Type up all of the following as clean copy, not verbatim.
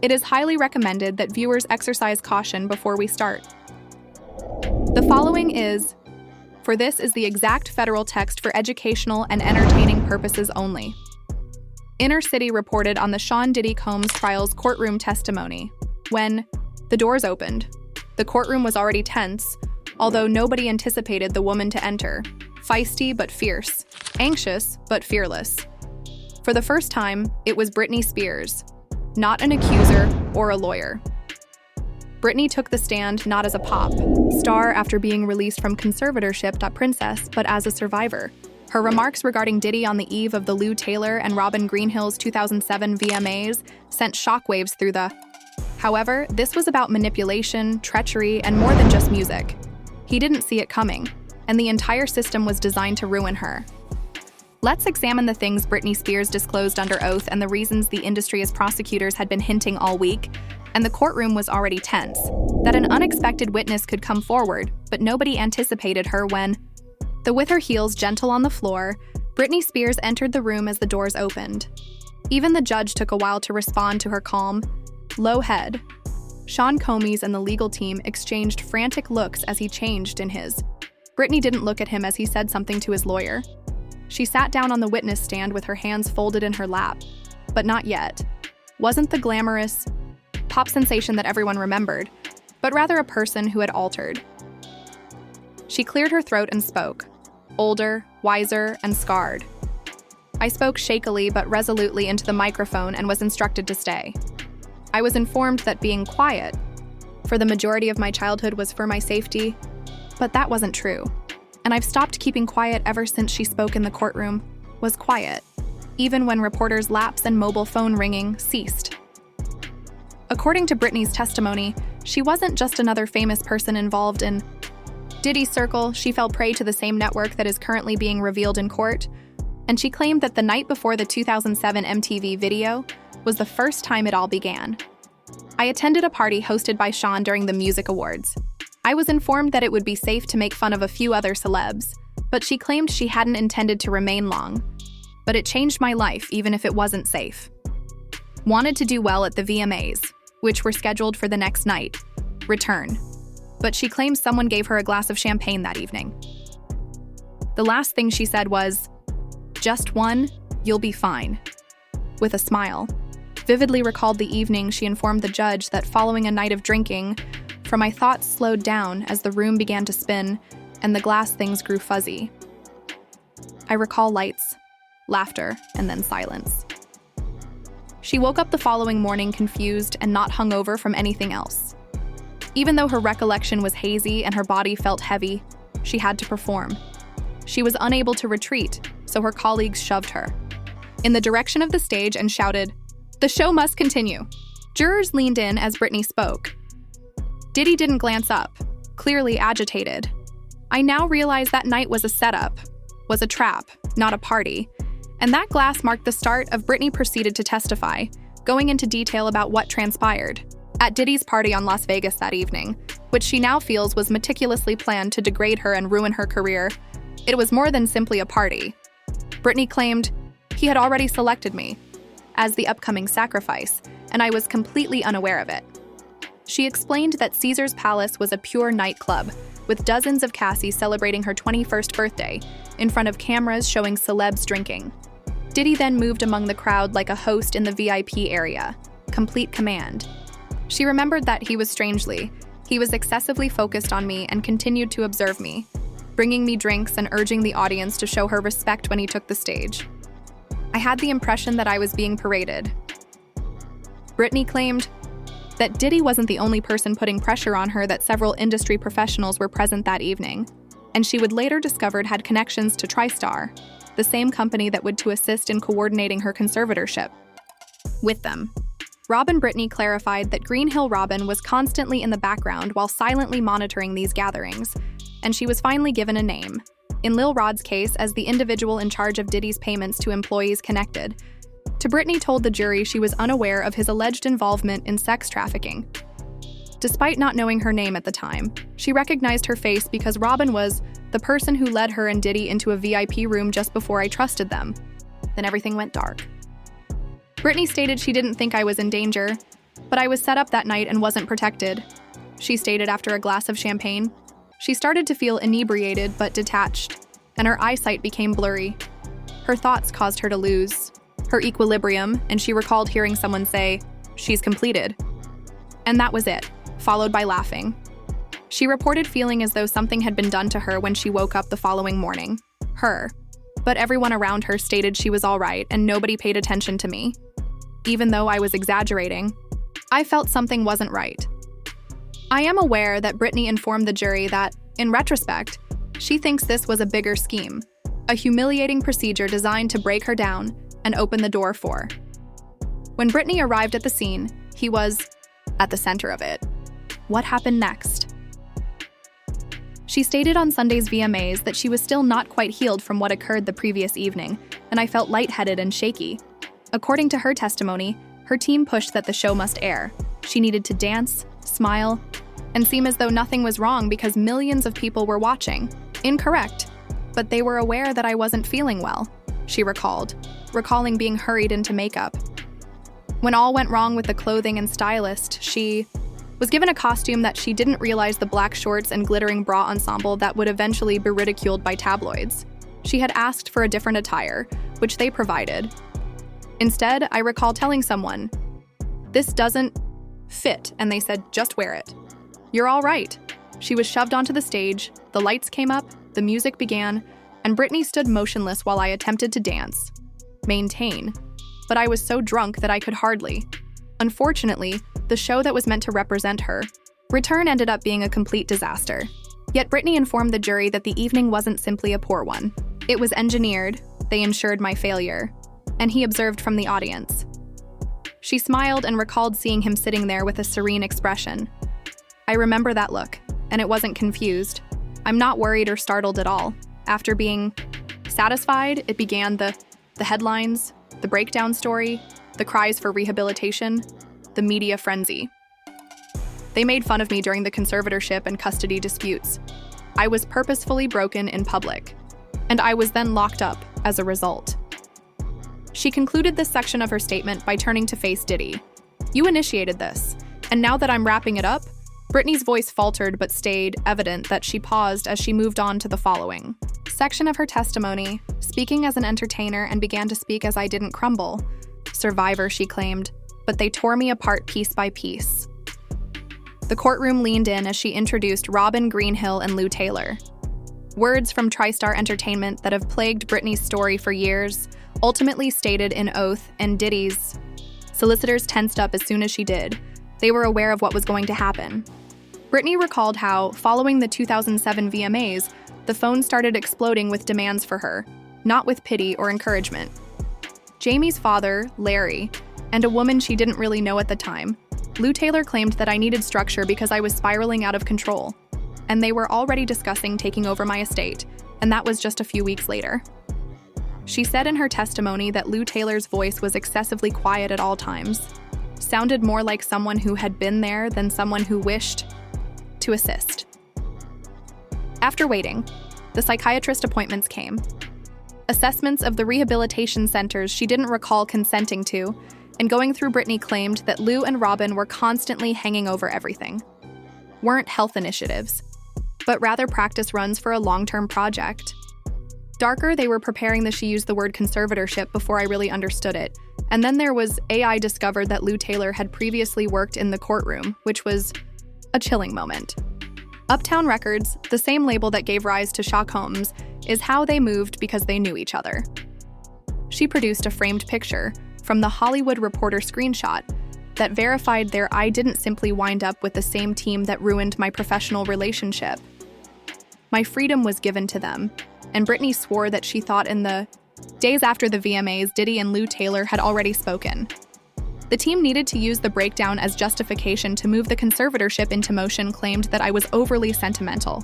It is highly recommended that viewers exercise caution before we start. The following is, for this is the exact federal text for educational and entertaining purposes only. Inner City reported on the Sean Diddy Combs trial's courtroom testimony. When the doors opened, the courtroom was already tense, although nobody anticipated the woman to enter. Feisty but fierce, anxious but fearless. For the first time, it was Britney Spears, not an accuser or a lawyer. Britney took the stand not as a pop star after being released from conservatorship princess, but as a survivor. Her remarks regarding Diddy on the eve of the Lou Taylor and Robin Greenhill's 2007 VMAs sent shockwaves through the. However, this was about manipulation, treachery, and more than just music. He didn't see it coming, and the entire system was designed to ruin her. Let's examine the things Britney Spears disclosed under oath and the reasons the industry as prosecutors had been hinting all week, and the courtroom was already tense. That an unexpected witness could come forward, but nobody anticipated her when, with her heels gentle on the floor, Britney Spears entered the room as the doors opened. Even the judge took a while to respond to her calm, low head. Sean Combs and the legal team exchanged frantic looks as he changed in his. Britney didn't look at him as he said something to his lawyer. She sat down on the witness stand with her hands folded in her lap. But not yet. Wasn't the glamorous pop sensation that everyone remembered, but rather a person who had altered. She cleared her throat and spoke, older, wiser, and scarred. I spoke shakily but resolutely into the microphone and was instructed to stay. I was informed that being quiet for the majority of my childhood was for my safety, but that wasn't true. And I've stopped keeping quiet ever since she spoke in the courtroom, was quiet, even when reporters' laps and mobile phone ringing ceased. According to Britney's testimony, she wasn't just another famous person involved in Diddy's circle. She fell prey to the same network that is currently being revealed in court, and she claimed that the night before the 2007 MTV video was the first time it all began. I attended a party hosted by Sean during the Music Awards. I was informed that it would be safe to make fun of a few other celebs, but she claimed she hadn't intended to remain long. But it changed my life, even if it wasn't safe. Wanted to do well at the VMAs, which were scheduled for the next night, return. But she claims someone gave her a glass of champagne that evening. The last thing she said was, "Just one, you'll be fine," with a smile. Vividly recalled the evening she informed the judge that following a night of drinking, for my thoughts slowed down as the room began to spin and the glass things grew fuzzy. I recall lights, laughter, and then silence. She woke up the following morning confused and not hungover from anything else. Even though her recollection was hazy and her body felt heavy, she had to perform. She was unable to retreat, so her colleagues shoved her in the direction of the stage and shouted, "The show must continue." Jurors leaned in as Britney spoke. Diddy didn't glance up, clearly agitated. I now realize that night was a setup, was a trap, not a party. And that glass marked the start of Britney proceeded to testify, going into detail about what transpired at Diddy's party on Las Vegas that evening, which she now feels was meticulously planned to degrade her and ruin her career. It was more than simply a party. Britney claimed, "He had already selected me as the upcoming sacrifice, and I was completely unaware of it." She explained that Caesar's Palace was a pure nightclub, with dozens of Cassies celebrating her 21st birthday, in front of cameras showing celebs drinking. Diddy then moved among the crowd like a host in the VIP area, complete command. She remembered that he was excessively focused on me and continued to observe me, bringing me drinks and urging the audience to show her respect when he took the stage. I had the impression that I was being paraded. Britney claimed that Diddy wasn't the only person putting pressure on her, that several industry professionals were present that evening, and she would later discovered had connections to TriStar, the same company that would to assist in coordinating her conservatorship. With them, Robin Britney clarified that Greenhill Robin was constantly in the background while silently monitoring these gatherings, and she was finally given a name, in Lil Rod's case as the individual in charge of Diddy's payments to employees connected. To Britney told the jury she was unaware of his alleged involvement in sex trafficking. Despite not knowing her name at the time, she recognized her face because Robin was the person who led her and Diddy into a VIP room just before I trusted them. Then everything went dark. Britney stated she didn't think I was in danger. But I was set up that night and wasn't protected, she stated after a glass of champagne. She started to feel inebriated but detached, and her eyesight became blurry. Her thoughts caused her to lose her equilibrium, and she recalled hearing someone say, "She's completed." And that was it, followed by laughing. She reported feeling as though something had been done to her when she woke up the following morning. But everyone around her stated she was all right and nobody paid attention to me. Even though I was exaggerating, I felt something wasn't right. I am aware that Britney informed the jury that, in retrospect, she thinks this was a bigger scheme, a humiliating procedure designed to break her down and open the door for. When Britney arrived at the scene, he was at the center of it. What happened next? She stated on Sunday's VMAs that she was still not quite healed from what occurred the previous evening, and I felt lightheaded and shaky. According to her testimony, her team pushed that the show must air. She needed to dance, smile, and seem as though nothing was wrong because millions of people were watching. Incorrect. But they were aware that I wasn't feeling well, she recalling being hurried into makeup. When all went wrong with the clothing and stylist, she was given a costume that she didn't realize the black shorts and glittering bra ensemble that would eventually be ridiculed by tabloids. She had asked for a different attire, which they provided. Instead, I recall telling someone, "This doesn't fit," and they said, "Just wear it. You're all right." She was shoved onto the stage, the lights came up, the music began, and Britney stood motionless while I attempted to dance. Maintain. But I was so drunk that I could hardly. Unfortunately, the show that was meant to represent her return ended up being a complete disaster. Yet Britney informed the jury that the evening wasn't simply a poor one. It was engineered, they ensured my failure, and he observed from the audience. She smiled and recalled seeing him sitting there with a serene expression. I remember that look, and it wasn't confused. I'm not worried or startled at all. After being satisfied, it began the headlines, the breakdown story, the cries for rehabilitation, the media frenzy. They made fun of me during the conservatorship and custody disputes. I was purposefully broken in public, and I was then locked up as a result. She concluded this section of her statement by turning to face Diddy. "You initiated this, and now that I'm wrapping it up," Britney's voice faltered but stayed evident that she paused as she moved on to the following section of her testimony, speaking as an entertainer and began to speak as I didn't crumble. Survivor, she claimed, but they tore me apart piece by piece. The courtroom leaned in as she introduced Robin Greenhill and Lou Taylor. Words from TriStar Entertainment that have plagued Britney's story for years, ultimately stated in oath, and Diddy's solicitors tensed up as soon as she did. They were aware of what was going to happen. Britney recalled how, following the 2007 VMAs, the phone started exploding with demands for her, not with pity or encouragement. Jamie's father, Larry, and a woman she didn't really know at the time, Lou Taylor, claimed that I needed structure because I was spiraling out of control, and they were already discussing taking over my estate, and that was just a few weeks later. She said in her testimony that Lou Taylor's voice was excessively quiet at all times, sounded more like someone who had been there than someone who wished to assist. After waiting, the psychiatrist appointments came. Assessments of the rehabilitation centers she didn't recall consenting to, and going through Britney claimed that Lou and Robin were constantly hanging over everything. Weren't health initiatives, but rather practice runs for a long-term project. Darker, they were preparing that she used the word conservatorship before I really understood it, and then there was AI discovered that Lou Taylor had previously worked in the courtroom, which was a chilling moment. Uptown Records, the same label that gave rise to Shock Holmes, is how they moved because they knew each other. She produced a framed picture from the Hollywood Reporter screenshot that verified their I didn't simply wind up with the same team that ruined my professional relationship. My freedom was given to them, and Britney swore that she thought in the days after the VMAs, Diddy and Lou Taylor had already spoken. The team needed to use the breakdown as justification to move the conservatorship into motion, claimed that I was overly sentimental.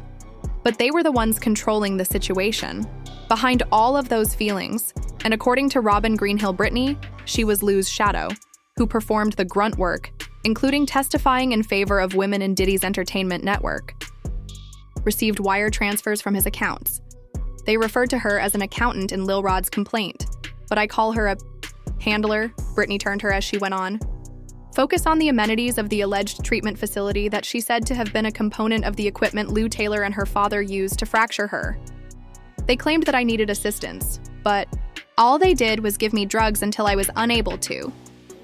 But they were the ones controlling the situation. Behind all of those feelings, and according to Robin Greenhill Britney, she was Lou's shadow, who performed the grunt work, including testifying in favor of women in Diddy's entertainment network. Received wire transfers from his accounts. They referred to her as an accountant in Lil Rod's complaint, but I call her a handler, Britney turned her as she went on. focus on the amenities of the alleged treatment facility that she said to have been a component of the equipment Lou Taylor and her father used to fracture her. They claimed that I needed assistance, but all they did was give me drugs until I was unable to.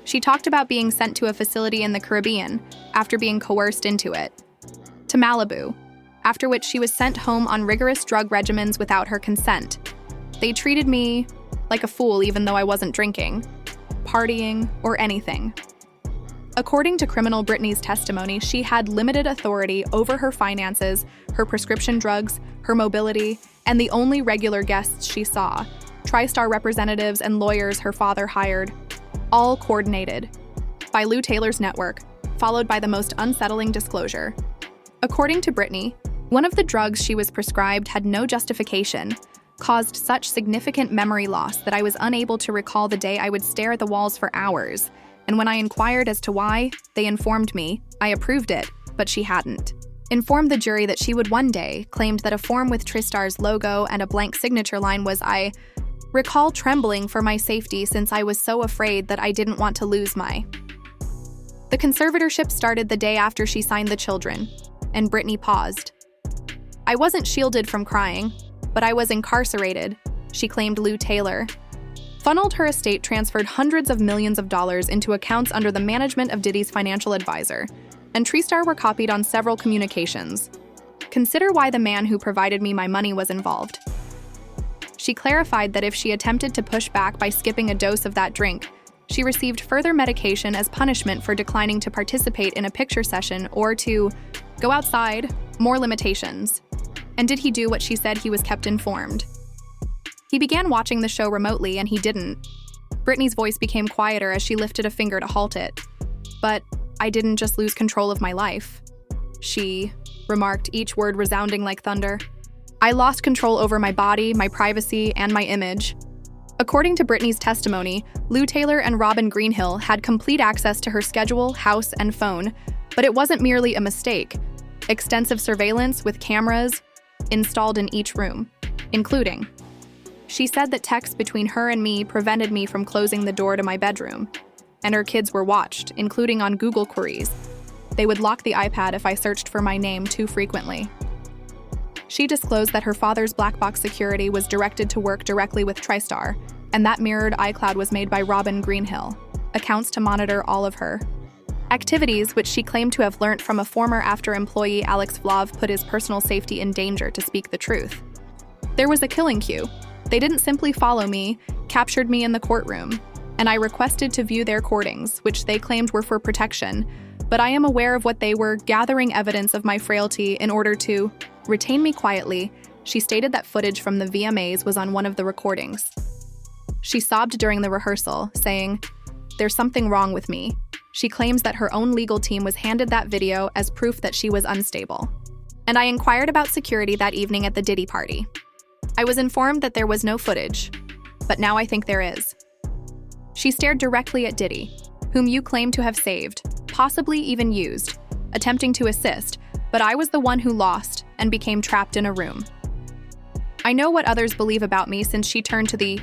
She talked about being sent to a facility in the Caribbean after being coerced into it, to Malibu, after which she was sent home on rigorous drug regimens without her consent. They treated me like a fool even though I wasn't drinking, partying, or anything. According to criminal Britney's testimony, she had limited authority over her finances, her prescription drugs, her mobility, and the only regular guests she saw, TriStar representatives and lawyers her father hired, all coordinated by Lou Taylor's network, followed by the most unsettling disclosure. According to Britney, one of the drugs she was prescribed had no justification, caused such significant memory loss that I was unable to recall the day I would stare at the walls for hours, and when I inquired as to why, they informed me I approved it, but she hadn't. Informed the jury that she would one day, claimed that a form with TriStar's logo and a blank signature line was I recall trembling for my safety since I was so afraid that I didn't want to lose my. The conservatorship started the day after she signed the children, and Britney paused. I wasn't shielded from crying, but I was incarcerated, she claimed Lou Taylor. Funneled her estate transferred hundreds of millions of dollars into accounts under the management of Diddy's financial advisor, and TriStar were copied on several communications. Consider why the man who provided me my money was involved. She clarified that if she attempted to push back by skipping a dose of that drink, she received further medication as punishment for declining to participate in a picture session or to go outside, more limitations. And did he do what she said? He was kept informed. He began watching the show remotely, and he didn't. Britney's voice became quieter as she lifted a finger to halt it. But I didn't just lose control of my life, she remarked, each word resounding like thunder. I lost control over my body, my privacy, and my image. According to Britney's testimony, Lou Taylor and Robin Greenhill had complete access to her schedule, house, and phone, but it wasn't merely a mistake. Extensive surveillance with cameras installed in each room, including. She said that texts between her and me prevented me from closing the door to my bedroom, and her kids were watched, including on Google queries. They would lock the iPad if I searched for my name too frequently. She disclosed that her father's black box security was directed to work directly with TriStar, and that mirrored iCloud was made by Robin Greenhill, accounts to monitor all of her activities, which she claimed to have learnt from a former after employee. Alex Vlav put his personal safety in danger, to speak the truth. There was a killing queue. They didn't simply follow me, captured me in the courtroom, and I requested to view their recordings, which they claimed were for protection, but I am aware of what they were, gathering evidence of my frailty in order to retain me quietly. She stated that footage from the VMAs was on one of the recordings. She sobbed during the rehearsal, saying, "There's something wrong with me." She claims that her own legal team was handed that video as proof that she was unstable. And I inquired about security that evening at the Diddy party. I was informed that there was no footage, but now I think there is. She stared directly at Diddy, whom you claim to have saved, possibly even used, attempting to assist, but I was the one who lost and became trapped in a room. I know what others believe about me, since she turned to the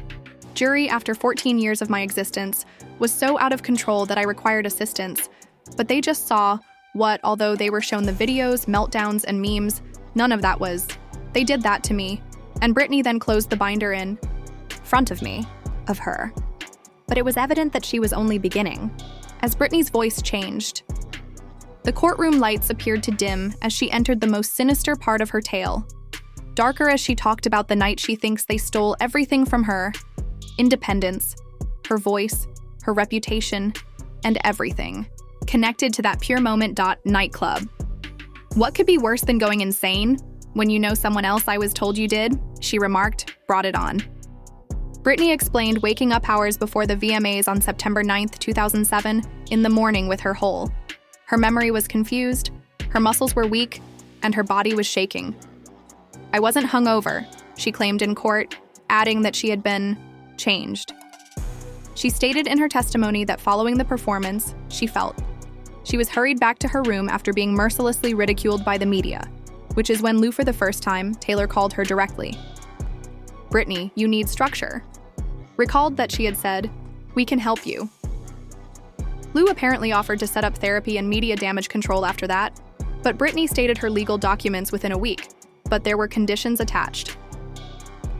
jury after 14 years of my existence, was so out of control that I required assistance, but they just saw what, although they were shown the videos, meltdowns, and memes, none of that was. They did that to me, and Britney then closed the binder in front of me, of her. But it was evident that she was only beginning, as Britney's voice changed. The courtroom lights appeared to dim as she entered the most sinister part of her tale, darker as she talked about the night she thinks they stole everything from her: independence, her voice, her reputation, and everything connected to that Pure Moment nightclub. "What could be worse than going insane when you know someone else I was told you did?" she remarked, brought it on. Britney explained waking up hours before the VMAs on September 9th, 2007, in the morning with her hole. Her memory was confused, her muscles were weak, and her body was shaking. "I wasn't hungover," she claimed in court, adding that she had been changed. She stated in her testimony that following the performance, she felt. She was hurried back to her room after being mercilessly ridiculed by the media, which is when Lou, for the first time, Taylor called her directly. "Britney, you need structure." Recalled that she had said, "We can help you." Lou apparently offered to set up therapy and media damage control after that, but Britney stated her legal documents within a week, but there were conditions attached.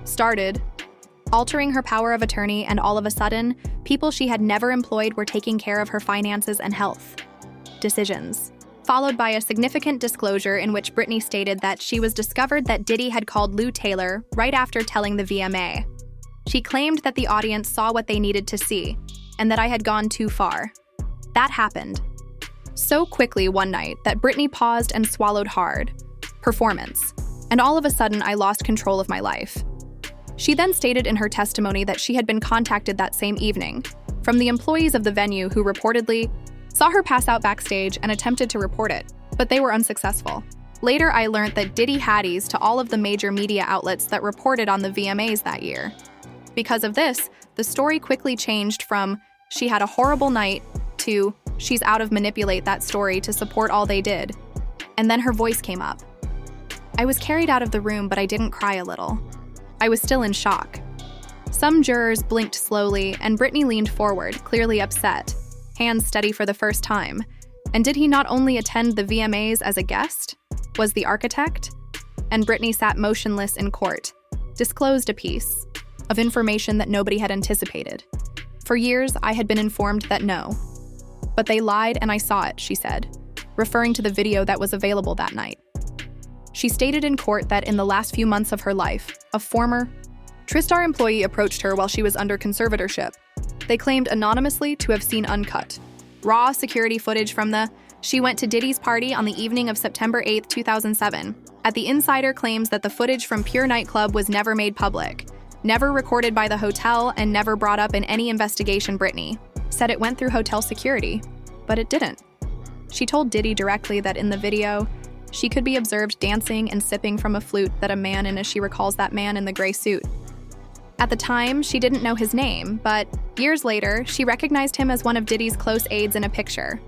Started altering her power of attorney, and all of a sudden, people she had never employed were taking care of her finances and health decisions. Followed by a significant disclosure in which Britney stated that she was discovered that Diddy had called Lou Taylor right after telling the VMA. She claimed that the audience saw what they needed to see, and that I had gone too far. That happened so quickly one night that Britney paused and swallowed hard. Performance. And all of a sudden, I lost control of my life. She then stated in her testimony that she had been contacted that same evening from the employees of the venue who reportedly saw her pass out backstage and attempted to report it, but they were unsuccessful. Later, I learned that Diddy haddies to all of the major media outlets that reported on the VMAs that year. Because of this, the story quickly changed from she had a horrible night to she's out of manipulate that story to support all they did. And then her voice came up. I was carried out of the room, but I didn't cry a little. I was still in shock. Some jurors blinked slowly, and Britney leaned forward, clearly upset, hands steady for the first time. And did he not only attend the VMAs as a guest? Was the architect? And Britney sat motionless in court, disclosed a piece of information that nobody had anticipated. For years, I had been informed that no. But they lied and I saw it, she said, referring to the video that was available that night. She stated in court that in the last few months of her life, a former Tristar employee approached her while she was under conservatorship. They claimed anonymously to have seen uncut, raw security footage from she went to Diddy's party on the evening of September 8, 2007. The insider claims that the footage from Pure Nightclub was never made public, never recorded by the hotel, and never brought up in any investigation. Britney said it went through hotel security, but it didn't. She told Diddy directly that in the video, she could be observed dancing and sipping from a flute that a man in, as she recalls that man in the gray suit. At the time, she didn't know his name, but years later, she recognized him as one of Diddy's close aides in a picture.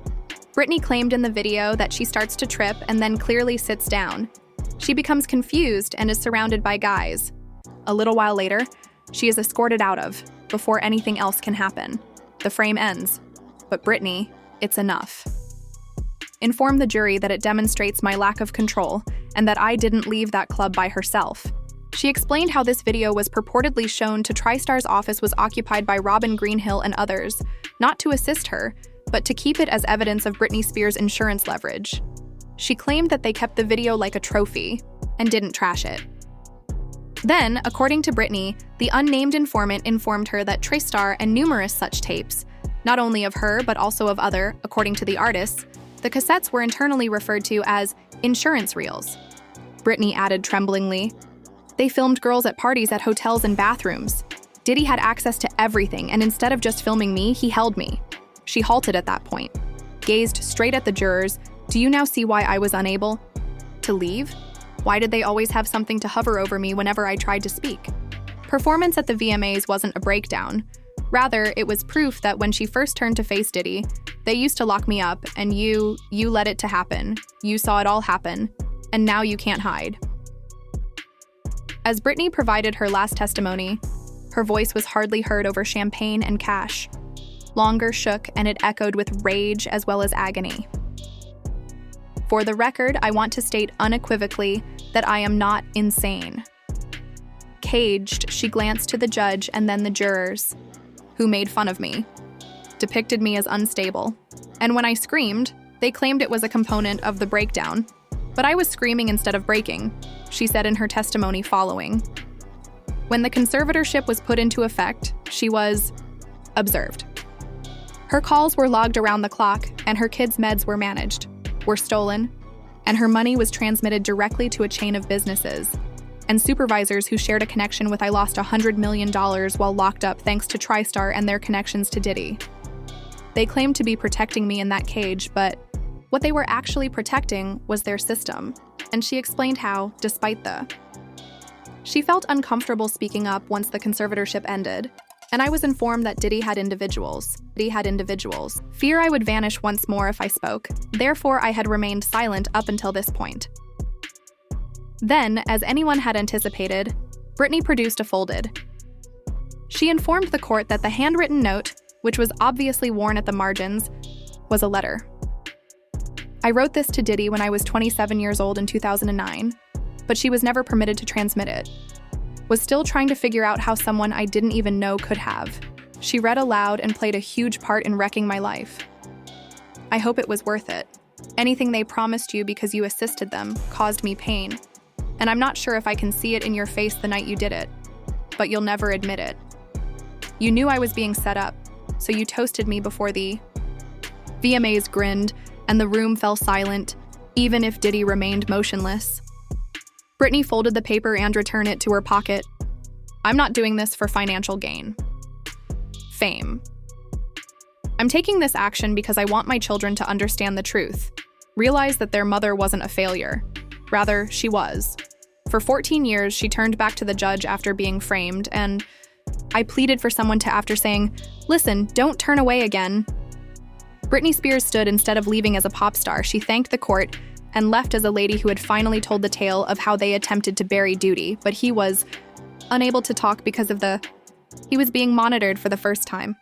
Britney claimed in the video that she starts to trip and then clearly sits down. She becomes confused and is surrounded by guys. A little while later, she is escorted out of, before anything else can happen. The frame ends. But Britney, it's enough. Inform the jury that it demonstrates my lack of control and that I didn't leave that club by herself. She explained how this video was purportedly shown to TriStar's office was occupied by Robin Greenhill and others, not to assist her, but to keep it as evidence of Britney Spears' insurance leverage. She claimed that they kept the video like a trophy and didn't trash it. Then, according to Britney, the unnamed informant informed her that TriStar and numerous such tapes, not only of her but also of other, according to the artists, the cassettes were internally referred to as insurance reels. Britney added tremblingly, they filmed girls at parties at hotels and bathrooms. Diddy had access to everything, and instead of just filming me, he held me. She halted at that point, gazed straight at the jurors. Do you now see why I was unable to leave? Why did they always have something to hover over me whenever I tried to speak? Performance at the VMAs wasn't a breakdown. Rather, it was proof that when she first turned to face Diddy, they used to lock me up, and you let it to happen. You saw it all happen, and now you can't hide. As Britney provided her last testimony, her voice was hardly heard over champagne and cash. Longer shook, and it echoed with rage as well as agony. For the record, I want to state unequivocally that I am not insane. Caged, she glanced to the judge and then the jurors, who made fun of me, depicted me as unstable. And when I screamed, they claimed it was a component of the breakdown. But I was screaming instead of breaking, she said in her testimony following. When the conservatorship was put into effect, she was observed. Her calls were logged around the clock, and her kids' meds were managed, were stolen, and her money was transmitted directly to a chain of businesses and supervisors who shared a connection with I lost $100 million while locked up thanks to TriStar and their connections to Diddy. They claimed to be protecting me in that cage, but what they were actually protecting was their system, and she explained how, despite she felt uncomfortable speaking up once the conservatorship ended, and I was informed that Diddy had individuals. Fear I would vanish once more if I spoke. Therefore, I had remained silent up until this point. Then, as anyone had anticipated, Britney produced a folded. She informed the court that the handwritten note which was obviously worn at the margins, was a letter. I wrote this to Diddy when I was 27 years old in 2009, but she was never permitted to transmit it. Was still trying to figure out how someone I didn't even know could have. She read aloud and played a huge part in wrecking my life. I hope it was worth it. Anything they promised you because you assisted them caused me pain, and I'm not sure if I can see it in your face the night you did it, but you'll never admit it. You knew I was being set up, so you toasted me before the VMAs grinned, and the room fell silent, even if Diddy remained motionless. Britney folded the paper and returned it to her pocket. I'm not doing this for financial gain. Fame. I'm taking this action because I want my children to understand the truth, realize that their mother wasn't a failure. Rather, she was. For 14 years, she turned back to the judge after being framed, and I pleaded for someone to, after saying, "Listen, don't turn away again." Britney Spears stood instead of leaving as a pop star. She thanked the court and left as a lady who had finally told the tale of how they attempted to bury Diddy, but he was unable to talk because he was being monitored for the first time.